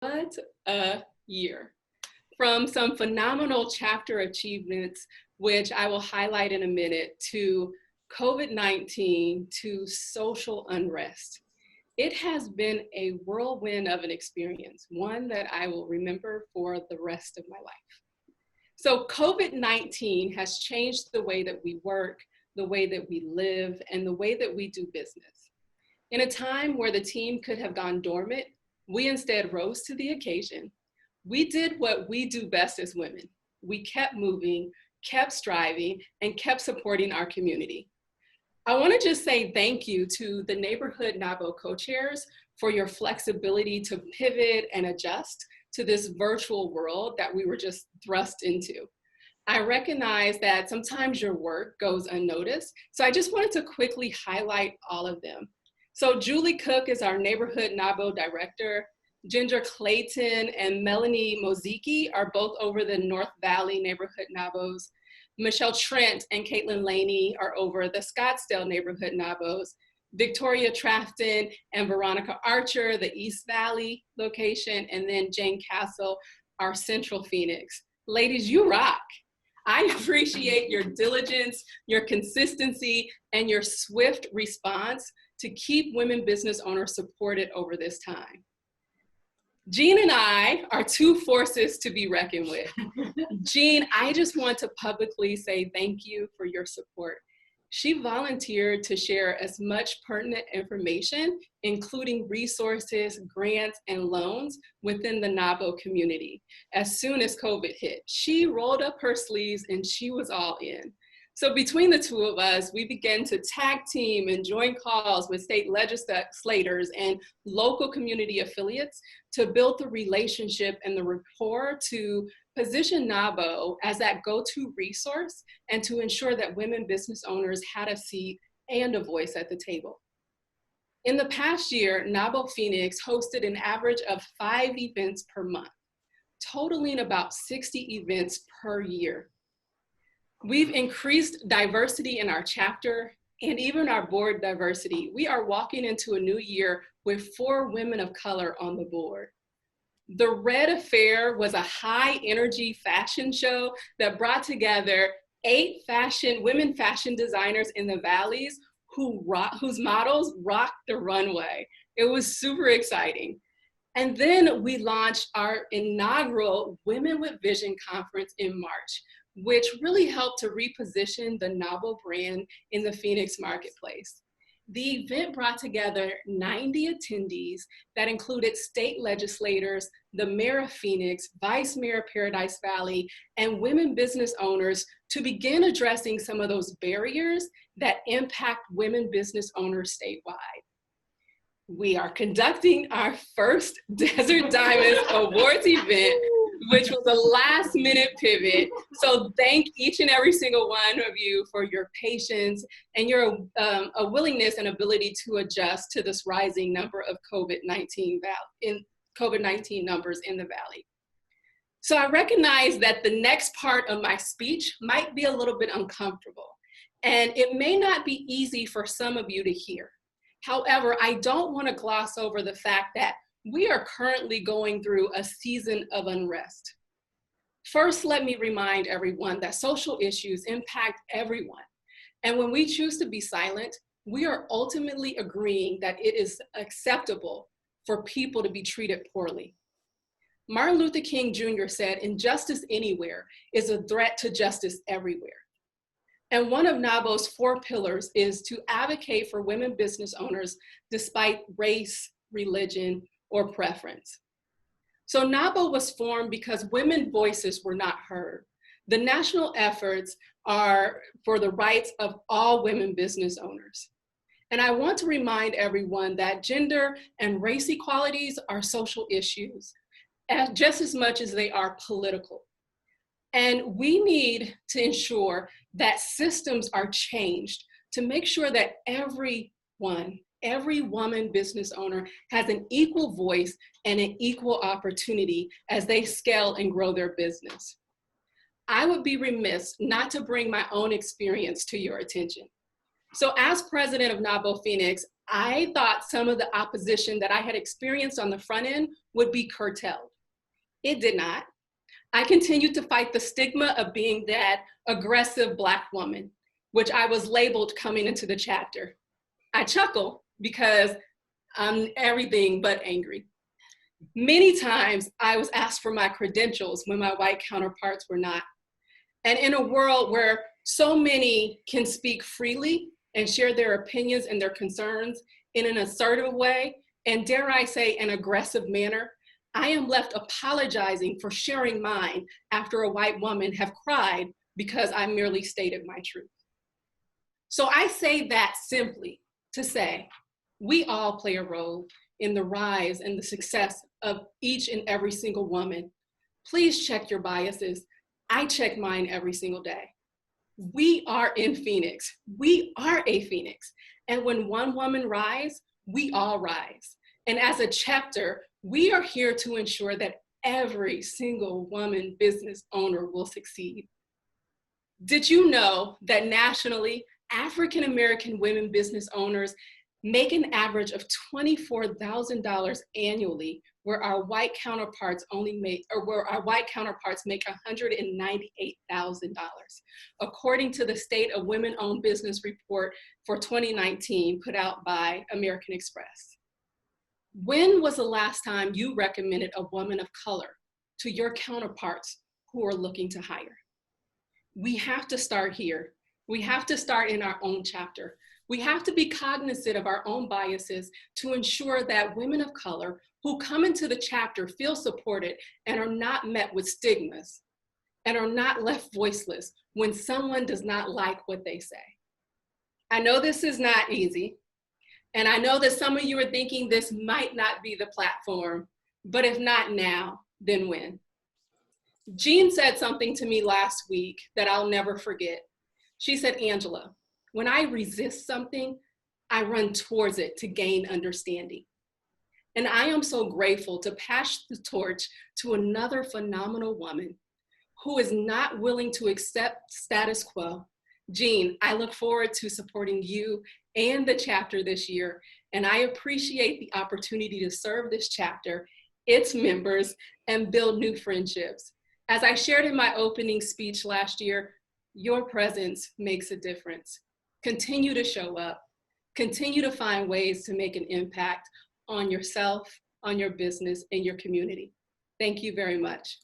What a year. From some phenomenal chapter achievements, which I will highlight in a minute, to COVID-19, to social unrest. It has been a whirlwind of an experience, one that I will remember for the rest of my life. So COVID-19 has changed the way that we work, the way that we live, and the way that we do business. In a time where the team could have gone dormant, we instead rose to the occasion. We did what we do best as women. We kept moving, kept striving, and kept supporting our community. I want to just say thank you to the neighborhood NAWBO co-chairs for your flexibility to pivot and adjust to this virtual world that we were just thrust into. I recognize that sometimes your work goes unnoticed, so I just wanted to quickly highlight all of them. So Julie Cook is our neighborhood NAWBO director. Ginger Clayton and Melanie Moziki are both over the North Valley neighborhood NAWBOs. Michelle Trent and Caitlin Laney are over the Scottsdale neighborhood NAWBOs. Victoria Trafton and Veronica Archer, the East Valley location, and then Jane Castle, our Central Phoenix. Ladies, you rock. I appreciate your diligence, your consistency, and your swift response to keep women business owners supported over this time. Jean and I are two forces to be reckoned with. Jean, I just want to publicly say thank you for your support. She volunteered to share as much pertinent information, including resources, grants, and loans within the NAWBO community. As soon as COVID hit, she rolled up her sleeves and she was all in. So between the two of us, we began to tag team and join calls with state legislators and local community affiliates to build the relationship and the rapport to position NAWBO as that go-to resource and to ensure that women business owners had a seat and a voice at the table. In the past year, NAWBO Phoenix hosted an average of 5 events per month, totaling about 60 events per year. We've increased diversity in our chapter and even our board diversity. We are walking into a new year with 4 women of color on the board. The Red Affair was a high energy fashion show that brought together 8 women fashion designers in the valleys whose models rocked the runway. It was super exciting. And then we launched our inaugural Women with Vision conference in March, which really helped to reposition the NAWBO brand in the Phoenix marketplace. The event brought together 90 attendees that included state legislators, the mayor of Phoenix, vice mayor of Paradise Valley, and women business owners to begin addressing some of those barriers that impact women business owners statewide. We are conducting our first Desert Diamonds Awards event, which was a last minute pivot. So thank each and every single one of you for your patience and your a willingness and ability to adjust to this rising number of COVID-19 numbers in the Valley. So I recognize that the next part of my speech might be a little bit uncomfortable, and it may not be easy for some of you to hear. However, I don't want to gloss over the fact that we are currently going through a season of unrest. First, let me remind everyone that social issues impact everyone. And when we choose to be silent, we are ultimately agreeing that it is acceptable for people to be treated poorly. Martin Luther King Jr. said, "Injustice anywhere is a threat to justice everywhere." And one of NAWBO's 4 pillars is to advocate for women business owners despite race, religion, or preference. So NAWBO was formed because women's voices were not heard. The national efforts are for the rights of all women business owners. And I want to remind everyone that gender and race equalities are social issues, just as much as they are political. And we need to ensure that systems are changed to make sure that every woman business owner has an equal voice and an equal opportunity as they scale and grow their business. I would be remiss not to bring my own experience to your attention. So as president of NAWBO Phoenix, I thought some of the opposition that I had experienced on the front end would be curtailed. It did not. I continued to fight the stigma of being that aggressive Black woman, which I was labeled coming into the chapter. I chuckle because I'm everything but angry. Many times I was asked for my credentials when my white counterparts were not. And in a world where so many can speak freely and share their opinions and their concerns in an assertive way, and dare I say, an aggressive manner, I am left apologizing for sharing mine after a white woman have cried because I merely stated my truth. So I say that simply to say, we all play a role in the rise and the success of each and every single woman. Please check your biases. I check mine every single day. We are in Phoenix. We are a Phoenix. And when one woman rise, we all rise. And as a chapter, we are here to ensure that every single woman business owner will succeed. Did you know that nationally, African American women business owners make an average of $24,000 annually, where our white counterparts make $198,000, according to the State of Women-Owned Business Report for 2019 put out by American Express. When was the last time you recommended a woman of color to your counterparts who are looking to hire? We have to start here. We have to start in our own chapter. We have to be cognizant of our own biases to ensure that women of color who come into the chapter feel supported and are not met with stigmas and are not left voiceless when someone does not like what they say. I know this is not easy, and I know that some of you are thinking this might not be the platform, but if not now, then when? Jean said something to me last week that I'll never forget. She said, Angela, when I resist something, I run towards it to gain understanding. And I am so grateful to pass the torch to another phenomenal woman who is not willing to accept status quo. Jean, I look forward to supporting you and the chapter this year, and I appreciate the opportunity to serve this chapter, its members, and build new friendships. As I shared in my opening speech last year, your presence makes a difference. Continue to show up. Continue to find ways to make an impact on yourself, on your business, and your community. Thank you very much.